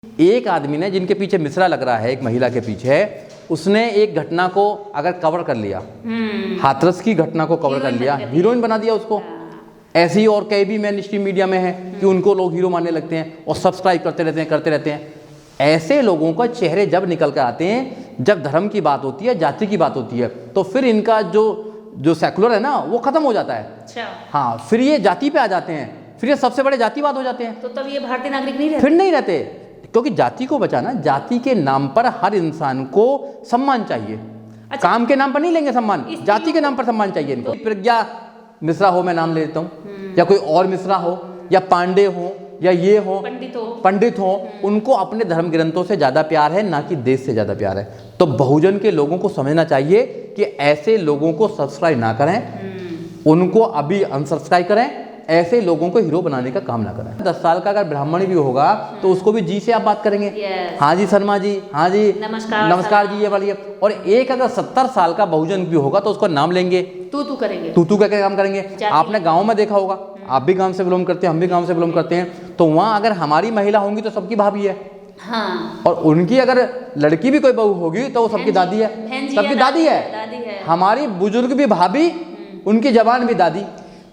एक आदमी ने, जिनके पीछे मिश्रा लग रहा है, एक महिला के पीछे, उसने एक घटना को अगर कवर कर लिया, हाथरस की घटना को कवर कर लिया, हीरोइन बना दिया उसको। ऐसे ही और कई भी मेन स्ट्रीम मीडिया में है कि उनको लोग हीरो मानने लगते हैं और सब्सक्राइब करते रहते हैं। ऐसे लोगों का चेहरे जब निकल कर आते हैं, जब धर्म की बात होती है, जाति की बात होती है, तो फिर इनका जो सेकुलर है ना, वो खत्म हो जाता है। अच्छा। हाँ, फिर ये जाति पे आ जाते हैं, फिर ये सबसे बड़े जातिवाद हो जाते हैं। तो तब ये भारतीय नागरिक नहीं रहते? फिर नहीं रहते, क्योंकि जाति को बचाना, जाति के नाम पर हर इंसान को सम्मान चाहिए। अच्छा, काम के नाम पर नहीं लेंगे सम्मान, जाति के नाम पर सम्मान चाहिए इनको। प्रज्ञा मिश्रा हो, मैं नाम ले लेता हूँ, या कोई और मिश्रा हो, या पांडे हो, या ये हो, पंडित हो, उनको अपने धर्म ग्रंथों से ज़्यादा प्यार है, ना कि देश से ज़्यादा प्यार है। तो बहुजन के लोगों को समझना चाहिए कि ऐसे लोगों को सब्सक्राइब ना करें, उनको अभी अनसब्सक्राइब करें, ऐसे लोगों को हीरो बनाने का काम ना करें। 10 साल का अगर ब्राह्मण भी होगा तो उसको भी जी से आप बात करेंगे। हाँ जी शर्मा जी, हाँ जी नमस्कार जी, ये वाली। और एक अगर 70 साल का बहुजन भी होगा तो उसको नाम लेंगे, तू करेंगे, तू करके काम करेंगे। आपने गाँव में देखा होगा, आप भी गाँव से बिलोंग करते हैं, हम भी गाँव से बिलोंग करते हैं, तो वहाँ अगर हमारी महिला होंगी तो सबकी भाभी है। हाँ। और उनकी अगर लड़की भी कोई बहू होगी तो वो सबकी दादी है, सबकी दादी है। हमारी बुजुर्ग भी भाभी, उनकी जवान भी दादी।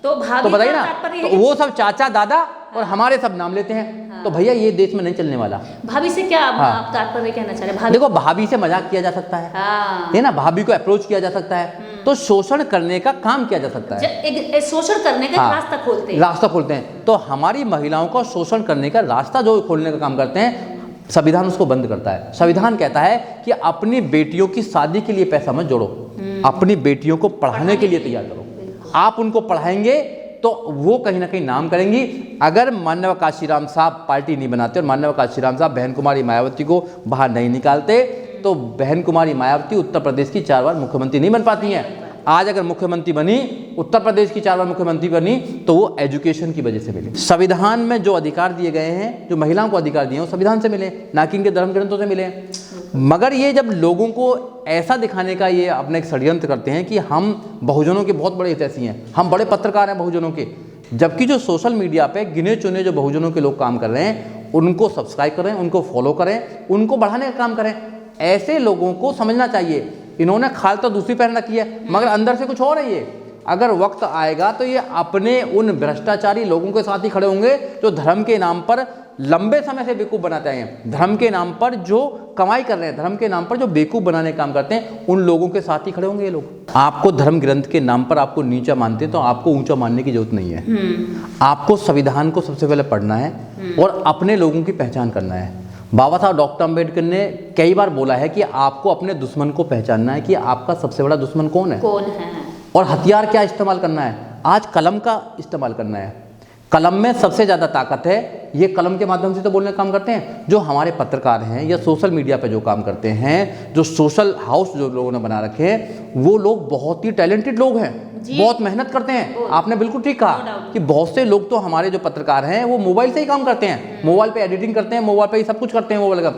तो बताइए ना, तो वो सब चाचा दादा और हमारे सब नाम लेते हैं। हाँ। तो भैया ये देश में नहीं चलने वाला। भाभी से क्या आप तात्पर्य कहना चाह रहे हैं? देखो, भाभी से मजाक किया जा सकता है, हाँ। है ना, भाभी को अप्रोच किया जा सकता है, तो शोषण करने का काम किया जा सकता है। शोषण करने का रास्ता खोलते हैं। तो हमारी महिलाओं का शोषण करने का रास्ता जो खोलने का काम करते हैं, संविधान उसको बंद करता है। संविधान कहता है कि अपनी बेटियों की शादी के लिए पैसा मत जोड़ो, अपनी बेटियों को पढ़ाने के लिए तैयार करो। आप उनको पढ़ाएंगे तो वो कहीं ना कहीं नाम करेंगी। अगर माननीय काशीराम साहब पार्टी नहीं बनाते और माननीय काशीराम साहब बहन कुमारी मायावती को बाहर नहीं निकालते, तो बहन कुमारी मायावती उत्तर प्रदेश की 4 बार मुख्यमंत्री नहीं बन पाती हैं। आज अगर मुख्यमंत्री बनी, उत्तर प्रदेश की 4 बार मुख्यमंत्री बनी, तो वो एजुकेशन की वजह से मिली। संविधान में जो अधिकार दिए गए हैं, जो महिलाओं को अधिकार दिए हैं, वो संविधान से मिले, ना कि इनके धर्म ग्रंथों से मिले। मगर ये जब लोगों को ऐसा दिखाने का ये अपने एक षड्यंत्र करते हैं कि हम बहुजनों के बहुत बड़े हितैषी हैं, हम बड़े पत्रकार हैं बहुजनों के, जबकि जो सोशल मीडिया पे गिने चुने जो बहुजनों के लोग काम कर रहे हैं, उनको सब्सक्राइब करें, उनको फॉलो करें, उनको बढ़ाने का काम करें। ऐसे लोगों को समझना चाहिए, इन्होंने खाल तो दूसरी पहन रखी है, मगर अंदर से कुछ और है ये। अगर वक्त आएगा तो ये अपने उन भ्रष्टाचारी लोगों के साथ ही खड़े होंगे जो धर्म के नाम पर लंबे समय से बेवकूफ़ बनाते हैं, धर्म के नाम पर जो कमाई कर रहे हैं, धर्म के नाम पर जो बेवकूफ़ बनाने का काम करते हैं, उन लोगों के साथ ही खड़े होंगे ये लोग। आपको धर्म ग्रंथ के नाम पर आपको नीचा मानते हैं तो आपको ऊंचा मानने की जरूरत नहीं है। आपको संविधान को सबसे पहले पढ़ना है और अपने लोगों की पहचान करना है। बाबा साहब डॉक्टर अम्बेडकर ने कई बार बोला है कि आपको अपने दुश्मन को पहचानना है कि आपका सबसे बड़ा दुश्मन कौन है और हथियार क्या इस्तेमाल करना है। आज कलम का इस्तेमाल करना है, कलम में सबसे ज़्यादा ताकत है। ये कलम के माध्यम से तो बोलने का काम करते हैं। जो हमारे पत्रकार हैं या सोशल मीडिया पे जो काम करते हैं, जो सोशल हाउस जो लोगों ने बना रखे हैं, वो लोग बहुत ही टैलेंटेड लोग हैं, बहुत मेहनत करते हैं। आपने बिल्कुल ठीक कहा कि बहुत से लोग तो हमारे जो पत्रकार हैं वो मोबाइल से ही काम करते हैं, मोबाइल पे एडिटिंग करते हैं, मोबाइल पे ही सब कुछ करते हैं मोबाइल का।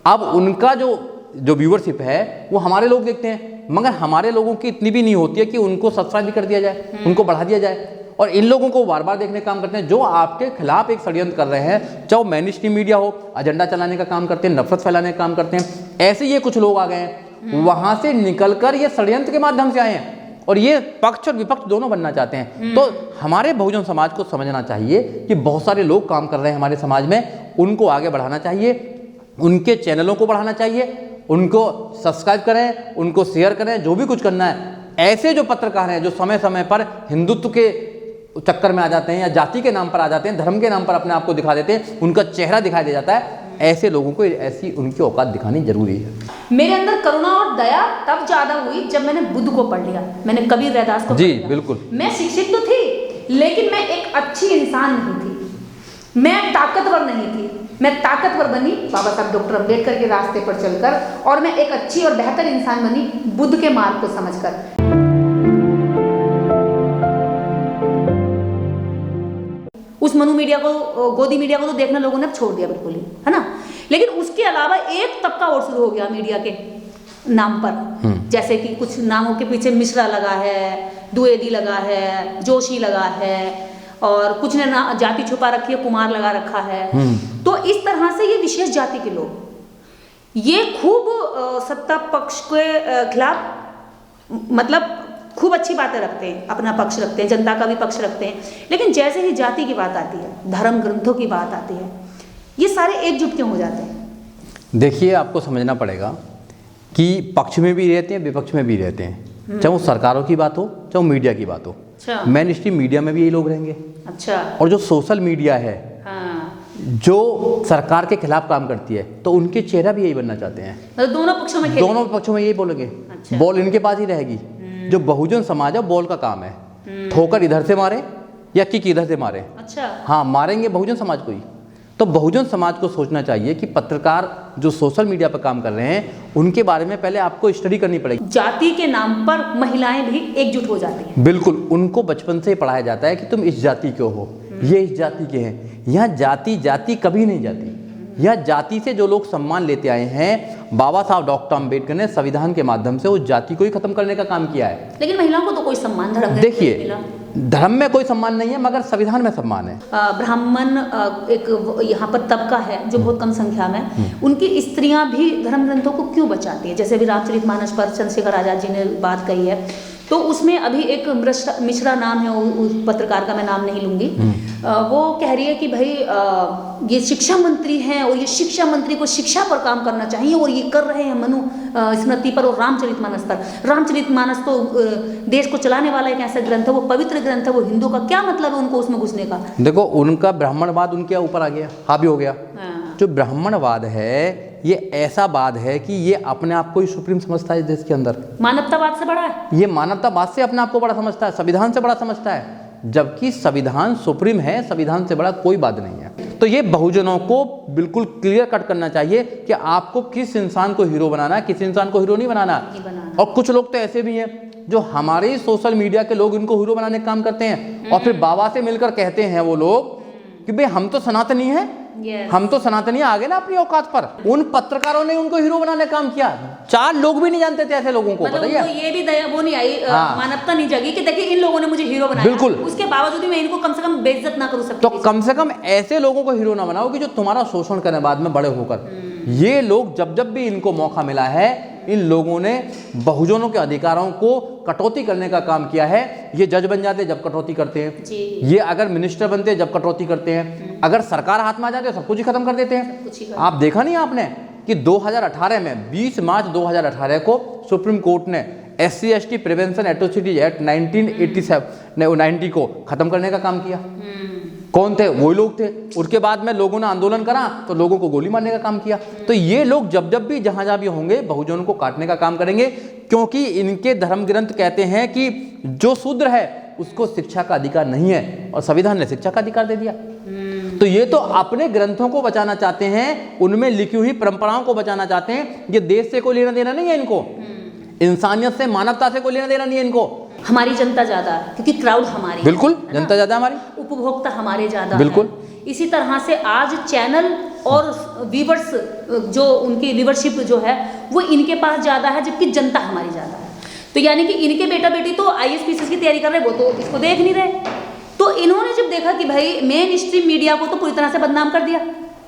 अब उनका जो व्यूअरशिप है वो हमारे लोग देखते हैं, मगर हमारे लोगों की इतनी भी नहीं होती है कि उनको सब्सक्राइब भी कर दिया जाए, उनको बढ़ा दिया जाए। और इन लोगों को बार बार देखने का काम करते हैं जो आपके खिलाफ एक षड्यंत्र कर रहे हैं, चाहे मेन स्ट्रीम मीडिया हो, एजेंडा चलाने का काम करते हैं, नफरत फैलाने का काम करते हैं। ऐसे ये कुछ लोग आ गए हैं, वहां से निकलकर ये षड्यंत्र के माध्यम से आए हैं और ये पक्ष और विपक्ष दोनों बनना चाहते हैं। तो हमारे बहुजन समाज को समझना चाहिए कि बहुत सारे लोग काम कर रहे हैं हमारे समाज में, उनको आगे बढ़ाना चाहिए, उनके चैनलों को बढ़ाना चाहिए, उनको सब्सक्राइब करें, उनको शेयर करें, जो भी कुछ करना है। ऐसे जो पत्रकार हैं जो समय समय पर हिंदुत्व के चक्कर में आ जाते हैं या जाति के नाम पर आ जाते हैं, धर्म के नाम पर अपने आप को दिखा देते हैं, उनका चेहरा दिखाई दे जाता है, ऐसे लोगों को ऐसी उनकी औकात दिखानी जरूरी है। मेरे अंदर करुणा और दया तब ज्यादा हुई जब मैंने बुद्ध को पढ़ लिया, मैंने कबीर रैदास को जी बिल्कुल। मैं शिक्षित तो थी, लेकिन मैं एक अच्छी इंसान नहीं थी, मैं ताकतवर नहीं थी। मैं ताकतवर बनी बाबा साहब डॉक्टर अम्बेडकर के रास्ते पर चलकर, और मैं एक अच्छी और बेहतर इंसान बनी बुद्ध के मार्ग को समझकर। उस मनु मीडिया को, गोदी मीडिया को तो देखना लोगों ने छोड़ दिया बिल्कुल ही, है ना। लेकिन उसके अलावा एक तबका और शुरू हो गया मीडिया के नाम पर, जैसे कि कुछ नामों के पीछे मिश्रा लगा है, द्विवेदी लगा है, जोशी लगा है, और कुछ ने जाति छुपा रखी है, कुमार लगा रखा है। तो इस तरह से ये विशेष जाति के लोग ये खूब सत्ता पक्ष के खिलाफ मतलब खूब अच्छी बातें रखते हैं, अपना पक्ष रखते हैं, जनता का भी पक्ष रखते हैं, लेकिन जैसे ही जाति की बात आती है, धर्म ग्रंथों की बात आती है, ये सारे एकजुट क्यों हो जाते हैं? देखिए, आपको समझना पड़ेगा कि पक्ष में भी रहते हैं, विपक्ष में भी रहते हैं, चाहे वो सरकारों की बात हो, चाहे वो मीडिया की बात हो। अच्छा। मेन स्ट्रीम मीडिया में भी यही लोग रहेंगे। अच्छा। और जो सोशल मीडिया है, हाँ। जो सरकार के खिलाफ काम करती है, तो उनके चेहरा भी यही बनना चाहते हैं। मतलब दोनों पक्षों में दोनों पक्षों में यही बोलेंगे। अच्छा। बॉल इनके पास ही रहेगी। जो बहुजन समाज है, बॉल का काम है, ठोकर इधर से मारे या किक इधर से मारे। अच्छा। हाँ, मारेंगे बहुजन समाज को ही। तो बहुजन समाज को सोचना चाहिए कि पत्रकार जो सोशल मीडिया पर काम कर रहे हैं, उनके बारे में पहले आपको स्टडी करनी पड़ेगी। जाति के नाम पर महिलाएं भी एकजुट हो जाती हैं। बिल्कुल, उनको बचपन से पढ़ाया जाता है कि तुम इस जाति के हो, ये इस जाति के हैं। यहाँ जाति कभी नहीं जाती। यह जाति से जो लोग सम्मान लेते आए हैं, बाबा साहब डॉक्टर अम्बेडकर ने संविधान के माध्यम से उस जाति को ही खत्म करने का काम किया है। लेकिन महिलाओं को तो कोई सम्मान धर्म में देखिए, नहीं मिला। धर्म में कोई सम्मान नहीं है, मगर संविधान में सम्मान है। ब्राह्मण एक यहाँ पर तबका है जो बहुत कम संख्या में, उनकी स्त्रियां भी धर्म ग्रंथों को क्यों बचाती है? जैसे अभी रामचरितमानस पर चंद्रशेखर आजाद जी ने बात कही है, तो उसमें अभी एक मिश्रा नाम है, उस पत्रकार का मैं नाम नहीं लूंगी, वो कह रही है कि भाई ये शिक्षा मंत्री हैं और ये शिक्षा मंत्री को शिक्षा पर काम करना चाहिए और ये कर रहे हैं मनु स्मृति पर और रामचरितमानस पर। रामचरितमानस तो देश को चलाने वाला एक ऐसा ग्रंथ है, वो पवित्र ग्रंथ है, वो हिंदू का क्या मतलब है उनको उसमें घुसने का? देखो, उनका ब्राह्मणवाद उनके ऊपर आ गया, हावी हो गया। जो ब्राह्मणवाद है, ये ऐसा वाद है कि ये अपने आप को ही सुप्रीम समझता है इस देश के अंदर। मानवतावाद से बड़ा है ये, मानवतावाद से अपने आप को बड़ा समझता है, संविधान से बड़ा समझता है, जबकि संविधान सुप्रीम है, संविधान से बड़ा कोई बात नहीं है। तो ये बहुजनों को बिल्कुल क्लियर कट करना चाहिए कि आपको किस इंसान को हीरो बनाना है, किस इंसान को हीरो नहीं बनाना। और कुछ लोग तो ऐसे भी हैं जो हमारे सोशल मीडिया के लोग इनको हीरो बनाने का काम करते हैं, और फिर बाबा से मिलकर कहते हैं वो लोग कि भाई हम तो सनातनी हैं, हम तो सनातनी आ गए ना अपनी औकात पर। उन पत्रकारों ने उनको हीरो बनाने का काम किया। 4 लोग भी नहीं जानते थे ऐसे लोगों को, मतलब बताइए। उनको ये भी दया वो नहीं आई, हाँ। मानवता नहीं जगी कि देखिए इन लोगों ने मुझे हीरो बनाया, बिल्कुल। उसके बावजूद भी मैं इनको कम से कम बेइज्जत ना करूं सकती। तो कम से कम ऐसे लोगों को हीरो ना बनाओ कि जो तुम्हारा शोषण करने बाद में बड़े होकर। ये लोग जब भी इनको मौका मिला है, इन लोगों ने बहुजनों के अधिकारों को कटौती करने का काम किया है। ये जज बन जाते जब कटौती करते हैं, ये अगर मिनिस्टर बनते जब कटौती करते हैं, अगर सरकार हाथ में आ जाते हैं सब कुछ ही खत्म कर देते हैं। आप देखा नहीं आपने कि 2018 में 20 मार्च 2018 को सुप्रीम कोर्ट ने SC/ST प्रिवेंशन एट्रोसिटीज एक्ट 1990 को खत्म करने का काम किया। कौन थे? वही लोग थे। उसके बाद में लोगों ने आंदोलन करा तो लोगों को गोली मारने का काम किया। तो ये लोग जब भी जहां भी होंगे, बहुजनों को काटने का काम करेंगे, क्योंकि इनके धर्म ग्रंथ कहते हैं कि जो शूद्र है उसको शिक्षा का अधिकार नहीं है, और संविधान ने शिक्षा का अधिकार दे दिया। तो ये तो अपने ग्रंथों को बचाना चाहते हैं, उनमें लिखी हुई परंपराओं को बचाना चाहते हैं। ये देश से कोई लेना देना नहीं है इनको, इंसानियत से, मानवता से कोई लेना देना नहीं है इनको। हमारी जनता ज्यादा है क्योंकि क्राउड हमारी, बिल्कुल जनता ज्यादा हमारी, उपभोक्ता हमारे ज्यादा, बिल्कुल। इसी तरह से आज चैनल और व्यूवर्स जो उनकी व्यूवरशिप जो है वो इनके पास ज्यादा है, जबकि जनता हमारी ज्यादा है। तो यानी कि इनके बेटा बेटी तो IAS की तैयारी कर रहे, वो तो इसको देख नहीं रहे। तो इन्होंने जब देखा कि भाई मेन स्ट्रीम मीडिया को तो पूरी तरह से बदनाम कर दिया,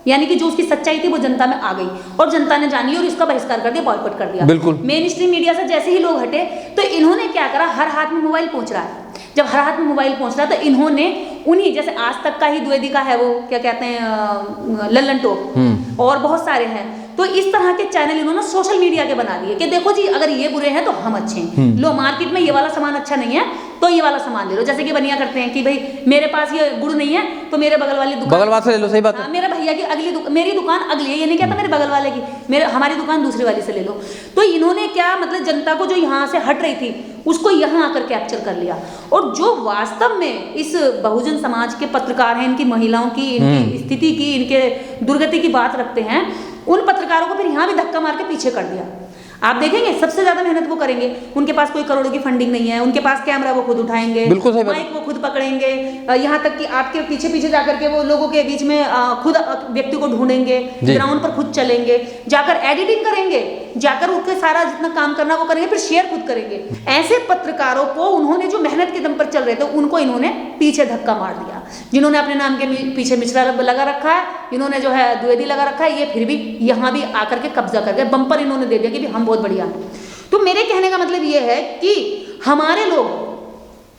यानी कि जो उसकी सच्चाई थी वो जनता में आ गई और जनता ने जान ली और इसका बहिष्कार कर दिया, बॉयकॉट कर दिया। बिल्कुल। मेन स्ट्रीम मीडिया से जैसे ही लोग हटे तो इन्होंने क्या करा, हर हाथ में मोबाइल पहुंच रहा है। जब हर हाथ में मोबाइल पहुंच रहा है तो इन्होंने उन्हीं, जैसे आज तक का ही द्विवेदी का है, वो क्या कहते हैं, लल्लन टॉप, और बहुत सारे हैं। तो इस तरह के चैनल इन्होंने सोशल मीडिया के बना दिए कि देखो जी अगर ये बुरे हैं तो हम अच्छे हैं। लो, मार्केट में ये वाला सामान अच्छा नहीं है तो ये वाला सामान ले लो। जैसे कि बनिया करते हैं कि भाई मेरे पास ये गुड़ नहीं है तो मेरे बगल वाली दुकान, बगल वाले से ले लो। सही बात है। मेरे भैया की अगली मेरी दुकान अगली है, ये नहीं कहता मेरे बगल वाले की, हमारी दुकान दूसरी वाली से ले लो। तो इन्होंने क्या मतलब जनता को जो यहाँ से हट रही थी उसको यहाँ आकर कैप्चर कर लिया। और जो वास्तव में इस बहुजन समाज के पत्रकार हैं, इनकी महिलाओं की, इनकी स्थिति की, इनके दुर्गति की बात रखते हैं, उन पत्रकारों को फिर यहाँ भी धक्का मार के पीछे कर दिया। आप देखेंगे सबसे ज्यादा मेहनत वो करेंगे, उनके पास कोई करोड़ों की फंडिंग नहीं है, उनके पास कैमरा वो खुद उठाएंगे, बिल्कुल सही बात, माइक वो खुद पकड़ेंगे, यहाँ तक कि आपके पीछे पीछे जाकर के वो लोगों के बीच में खुद व्यक्ति को ढूंढेंगे, ग्राउंड पर खुद चलेंगे, जाकर एडिटिंग करेंगे, जाकर उनके सारा जितना काम करना वो करेंगे, फिर शेयर खुद करेंगे। ऐसे पत्रकारों को उन्होंने जो मेहनत के दम पर चल रहे थे उनको इन्होंने पीछे धक्का मार दिया। जिन्होंने अपने नाम के पीछे मिश्रा लगा रखा है, इन्होंने जो है द्विवेदी लगा रखा है, ये फिर भी यहाँ भी आकर के कब्जा कर गए, बम्पर इन्होंने दे दिया कि हम बहुत बढ़िया हैं। तो मेरे कहने का मतलब ये है कि हमारे लोग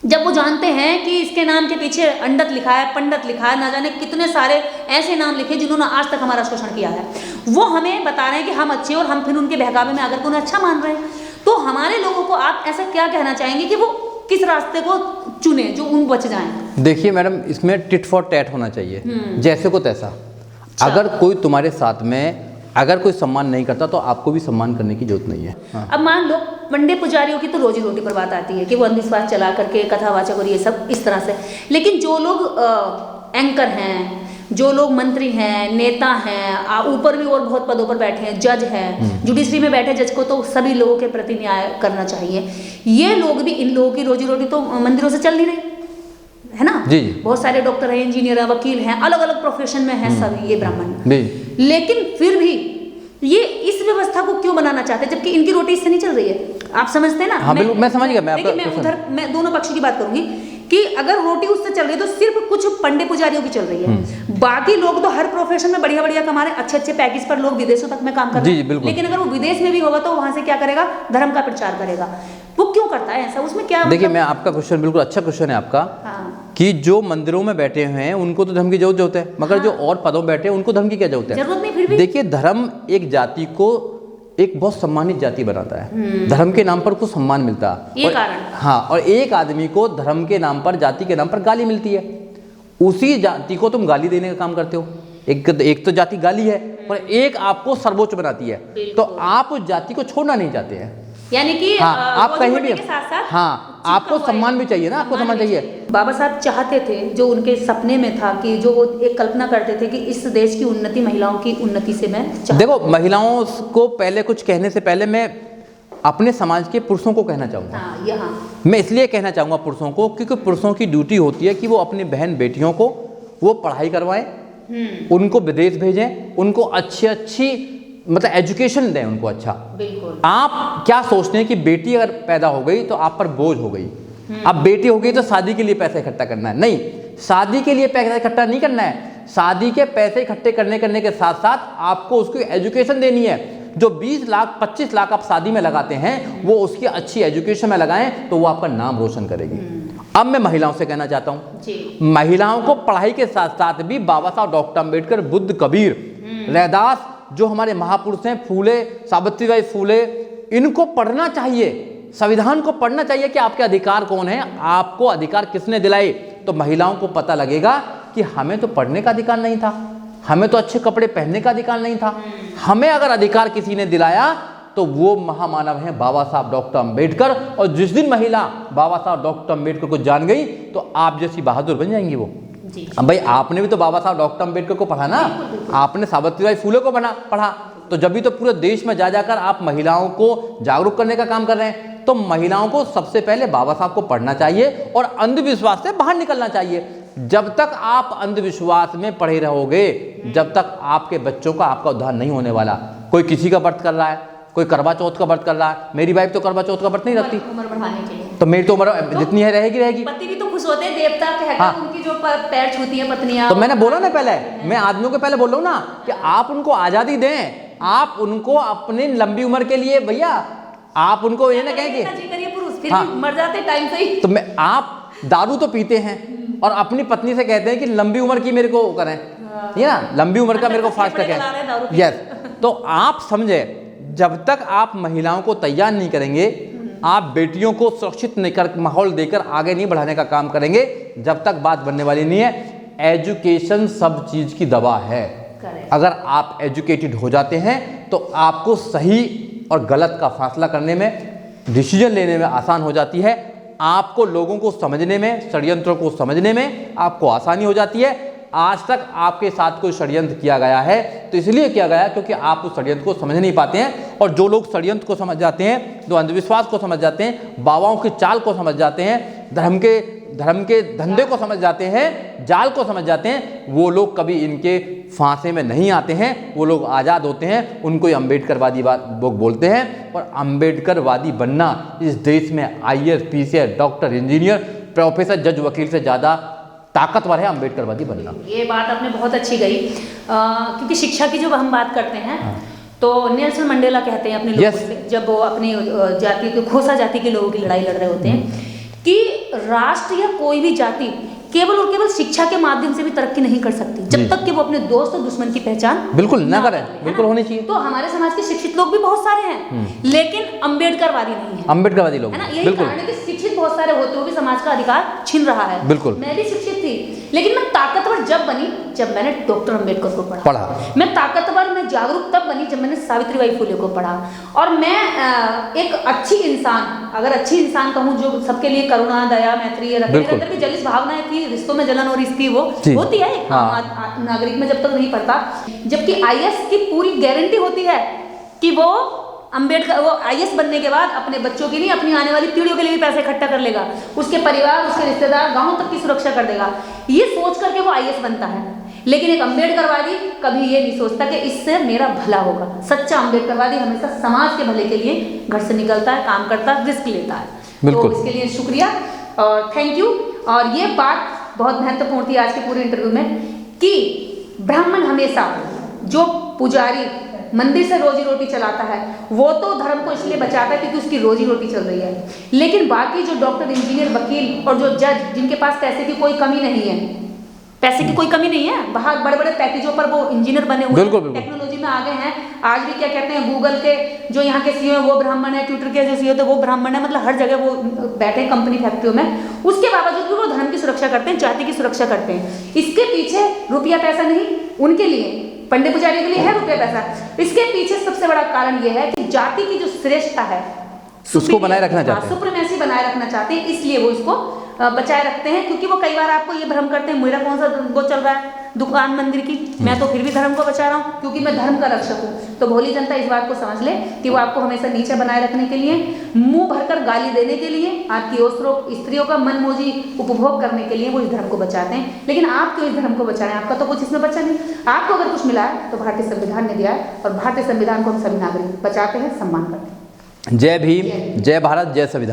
जब वो जानते हैं कि इसके नाम के पीछे अंडत लिखा है, पंडित लिखा है, ना जाने कितने सारे ऐसे नाम लिखे जिन्होंने आज तक हमारा शोषण किया है, वो हमें बता रहे हैं कि हम अच्छे, और हम फिर उनके बहकावे में आकर के उन्हें अच्छा मान रहे हैं। तो हमारे लोगों को आप ऐसा क्या कहना चाहेंगे कि वो किस रास्ते को चुने जो उन बच जाएं? देखिए मैडम, इसमें टिट फॉर टैट होना चाहिए, जैसे को तैसा। अगर कोई तुम्हारे साथ में अगर कोई सम्मान नहीं करता तो आपको भी सम्मान करने की जरूरत नहीं है। हाँ। अब मान लो पंडित पुजारियों की तो रोजी रोटी पर बात आती है कि वो अंधविश्वास चला करके कथावाचक और ये सब इस तरह से, लेकिन जो लोग एंकर हैं, जो लोग मंत्री हैं, नेता हैं, ऊपर भी और बहुत पदों पर बैठे हैं, जज हैं, जुडिशरी में बैठे जज को तो सभी लोगों के प्रति न्याय करना चाहिए। ये लोग भी, इन लोगों की रोजी रोटी तो मंदिरों से चल नहीं रही है ना। जी। बहुत सारे डॉक्टर हैं, इंजीनियर हैं, वकील हैं, अलग अलग प्रोफेशन में हैं सभी ये ब्राह्मण, लेकिन फिर भी ये इस व्यवस्था को क्यों बनाना चाहते हैं जबकि इनकी रोटी इससे नहीं चल रही है? आप समझते हैं ना? हाँ, मैं समझ गया। मैं दोनों पक्ष की बात करूंगी कि अगर रोटी उससे चल रही है तो सिर्फ कुछ पंडित पुजारियों की चल रही है, बाकी लोग तो हर प्रोफेशन में बढ़िया बढ़िया कमा रहे हैं, अच्छे अच्छे पैकेज पर लोग विदेशों तक में काम कर रहे हैं। लेकिन अगर वो विदेश में भी होगा तो वहां से क्या करेगा? धर्म का प्रचार करेगा। वो क्यों करता है ऐसा? उसमें क्या? देखिए, मैं आपका क्वेश्चन बिल्कुल अच्छा क्वेश्चन है आपका। हाँ। कि जो मंदिरों में बैठे हुए हैं उनको तो धर्म की जरूरत है, मगर जो और पदों में बैठे हैं उनको धर्म की क्या जरूरत है? जरूरत नहीं। फिर भी देखिए, धर्म एक जाति को एक बहुत सम्मानित जाति बनाता है। धर्म के नाम पर कुछ सम्मान मिलता है, ये कारण। हाँ, और एक आदमी को धर्म के नाम पर, जाति के नाम पर गाली मिलती है। उसी जाति को तुम गाली देने का काम करते हो। एक तो जाति गाली है और एक आपको सर्वोच्च बनाती है, तो आप उस जाति को छोड़ना नहीं चाहते हैं। यानी कि हाँ, आप कहीं भी के साथ साथ हाँ, आपको सम्मान भी चाहिए ना, आपको सम्मान चाहिए। बाबा साहब चाहते थे, जो उनके सपने में था कि जो वो एक कल्पना करते थे कि इस देश की उन्नति महिलाओं की उन्नति से मैं देखो, महिलाओं को पहले कुछ कहने से पहले मैं अपने समाज के पुरुषों को कहना चाहूँगा। हाँ, यहाँ मैं इसलिए कहना चाहूँगा पुरुषों को क्योंकि पुरुषों की ड्यूटी होती है कि वो अपनी बहन बेटियों को वो पढ़ाई करवाएं, उनको विदेश भेजें, उनको अच्छी मतलब एजुकेशन दें उनको अच्छा। बिल्कुल। आप क्या सोचते हैं कि बेटी अगर पैदा हो गई तो आप पर बोझ हो गई, अब बेटी हो गई तो शादी के लिए पैसा इकट्ठा करना है? नहीं, शादी के लिए पैसा इकट्ठा नहीं करना है। शादी के पैसे इकट्ठे करने के साथ साथ आपको उसको एजुकेशन देनी है। जो 20 लाख 25 लाख आप शादी में लगाते हैं वो उसकी अच्छी एजुकेशन में लगाएं तो वो आपका नाम रोशन करेगी। अब मैं महिलाओं से कहना चाहता हूँ, महिलाओं को पढ़ाई के साथ साथ भी बाबा साहब डॉक्टर अम्बेडकर, बुद्ध, कबीर, रैदास, जो हमारे महापुरुष हैं, फूले, सावित्रीबाई फूले, इनको पढ़ना चाहिए। संविधान को पढ़ना चाहिए कि आपके अधिकार कौन है, आपको अधिकार किसने दिलाए। तो महिलाओं को पता लगेगा कि हमें तो पढ़ने का अधिकार नहीं था, हमें तो अच्छे कपड़े पहनने का अधिकार नहीं था, हमें अगर अधिकार किसी ने दिलाया तो वो महामानव हैं बाबा साहब डॉक्टर अम्बेडकर। और जिस दिन महिला बाबा साहब डॉक्टर अम्बेडकर को जान गई तो आप जैसी बहादुर बन जाएंगी वो। अब भाई, आपने भी तो बाबा साहब डॉक्टर अम्बेडकर को पढ़ा ना, आपने सावित्रीबाई फूले को पढ़ा, तो जब भी तो पूरे देश में जाकर आप महिलाओं को जागरूक करने का काम कर रहे हैं। तो महिलाओं को सबसे पहले बाबा साहब को पढ़ना चाहिए और अंधविश्वास से बाहर निकलना चाहिए। जब तक आप अंधविश्वास में पड़े रहोगे, जब तक आपके बच्चों का आपका उद्धार नहीं होने वाला। कोई किसी का व्रत कर रहा है, कोई करवा चौथ का व्रत कर रहा है, मेरी वाइफ तो करवा चौथ का व्रत नहीं रखती, उम्र बढ़ाने के लिए, तो मेरी तो उम्र जितनी है रहेगी। पति भी तो खुश होते हैं, देवता कहकर हाँ। उनकी जो पैर छूती है पत्नियां। तो मैंने बोला ना पहले, मैं आदमियों को पहले बोल रहा हूँ ना कि आप उनको आजादी दें, आप उनको अपनी लंबी उम्र के लिए, भैया आप उनको ये ना कहेंगे हाँ, मर जाते टाइम से ही। तो आप दारू तो पीते हैं और अपनी पत्नी से कहते हैं कि लंबी उम्र की मेरे को करें, ये ना लंबी उम्र का मेरे को फास्ट रखें। यस, तो आप समझे, जब तक आप महिलाओं को तैयार नहीं करेंगे, आप बेटियों को सुरक्षित नहीं कर माहौल देकर आगे नहीं बढ़ाने का काम करेंगे, जब तक बात बनने वाली नहीं है। एजुकेशन सब चीज की दवा है। अगर आप एजुकेटेड हो जाते हैं तो आपको सही और गलत का फैसला करने में, डिसीजन लेने में आसान हो जाती है। आपको लोगों को समझने में, षड्यंत्रों को समझने में आपको आसानी हो जाती है। आज तक आपके साथ कोई षड्यंत्र किया गया है तो इसलिए किया गया क्योंकि आप उस षड्यंत्र को समझ नहीं पाते हैं। और जो लोग षड्यंत्र को समझ जाते हैं, जो अंधविश्वास को समझ जाते हैं, बाबाओं की चाल को समझ जाते हैं, धर्म के धंधे को समझ जाते हैं, जाल को समझ जाते हैं, वो लोग कभी इनके फांसे में नहीं आते हैं। वो लोग आज़ाद होते हैं, उनको ही अम्बेडकरवादी लोग बोलते हैं। और अम्बेडकरवादी बनना इस देश में IAS, PCS, doctor, engineer, professor, जज, वकील से ज़्यादा ताकतवर है अम्बेडकरवादी बनना। ये बात आपने बहुत अच्छी कही, क्योंकि शिक्षा की जब हम बात करते हैं तो नेल्सन मंडेला कहते हैं अपने लोगों से, जब वो अपनी जाति के खोसा जाति के लोगों की लड़ाई लड़ रहे होते हैं, कि राष्ट्र या कोई भी जाति केवल और केवल शिक्षा के माध्यम से भी तरक्की नहीं कर सकती जब तक कि वो अपने दोस्त और दुश्मन की पहचान बिल्कुल ना करें, बिल्कुल होनी चाहिए। तो हमारे समाज के शिक्षित लोग भी बहुत सारे हैं, लेकिन अम्बेडकरवादी नहीं है, अम्बेडकरवादी लोग है ना। यही कारण है कि शिक्षित बहुत सारे होते हुए भी समाज का अधिकार छीन रहा है। बिल्कुल, मैं भी शिक्षित थी, लेकिन मैं ताकतवर जब बनी जब मैंने डॉक्टर अम्बेडकर को पढ़ा। मैं ताकतवर, मैं जागरूक तब बनी जब मैंने सावित्रीबाई फुले को पढ़ा। और मैं एक अच्छी इंसान, अगर अच्छी इंसान कहूँ, जो सबके लिए करुणा, दया, मैत्री रखने के अंदर भी जलिस भावनाएं थी, रिश्तों में जलन और इसकी वो होती है नागरिक में जब तक नहीं पढ़ता। जबकि आईएएस की पूरी गारंटी होती है कि वो अम्बेडकर, वो आईएएस बनने के बाद अपने बच्चों के लिए, अपनी आने वाली पीढ़ियों के लिए भी पैसे इकट्ठा कर लेगा, उसके परिवार, उसके रिश्तेदार, गांव तक की सुरक्षा कर देगा, ये सोच करके वो आईएएस बनता है। लेकिन एक अम्बेडकरवादी कभी ये नहीं सोचता कि इससे मेरा भला होगा। सच्चा अम्बेडकरवादी हमेशा समाज के भले के लिए घर से निकलता है, काम करता है, रिस्क लेता है। तो इसके लिए शुक्रिया और थैंक यू। और ये बात बहुत महत्वपूर्ण थी आज के पूरे इंटरव्यू में, कि ब्राह्मण हमेशा, जो पुजारी मंदिर से रोजी रोटी चलाता है, वो तो धर्म को इसलिए बचाता है क्योंकि उसकी रोजी रोटी चल रही है, लेकिन बाकी जो डॉक्टर, इंजीनियर, वकील और जो जज, जिनके पास पैसे की कोई कमी नहीं है, पैसे की कोई कमी नहीं है, बाहर बड़े बड़े पैकेजों पर वो इंजीनियर बने हुए हैं, टेक्नोलॉजी में आगे हैं। आज भी क्या कहते हैं, गूगल के जो यहाँ के सीईओ है वो ब्राह्मण है, ट्विटर के जो सीईओ थे वो ब्राह्मण है, मतलब हर जगह वो बैठे हैं कंपनी फैक्ट्रियों में। उसके बावजूद भी वो धर्म की सुरक्षा करते हैं, जाति की सुरक्षा करते हैं। इसके पीछे रुपया पैसा नहीं, उनके लिए, पंडित पुजारी के लिए है रुपया पैसा। इसके पीछे सबसे बड़ा कारण यह है कि जाति की जो श्रेष्ठता है उसको बनाए रखना चाहते हैं, सुप्रीमेसी बनाए रखना चाहते हैं, इसलिए वो इसको बचाए रखते हैं। क्योंकि वो कई बार आपको ये भ्रम करते हैं, मेरा कौन सा वो चल रहा है दुकान मंदिर की, मैं तो फिर भी धर्म को बचा रहा हूँ क्योंकि मैं धर्म का रक्षक हूँ। तो भोली जनता इस बात को समझ ले कि वो आपको हमेशा नीचे बनाए रखने के लिए, मुंह भरकर गाली देने के लिए, आपकी स्त्रियों का मन मौजी उपभोग करने के लिए वो इस धर्म को बचाते हैं। लेकिन आप क्यों इस धर्म को बचा रहे हैं? आपका तो कुछ इसमें बचा नहीं। आपको अगर कुछ मिला है तो भारतीय संविधान ने दिया है, और भारतीय संविधान को हम सभी नागरिक बचाते हैं, सम्मान करते हैं। जय भीम, जय भारत, जय संविधान।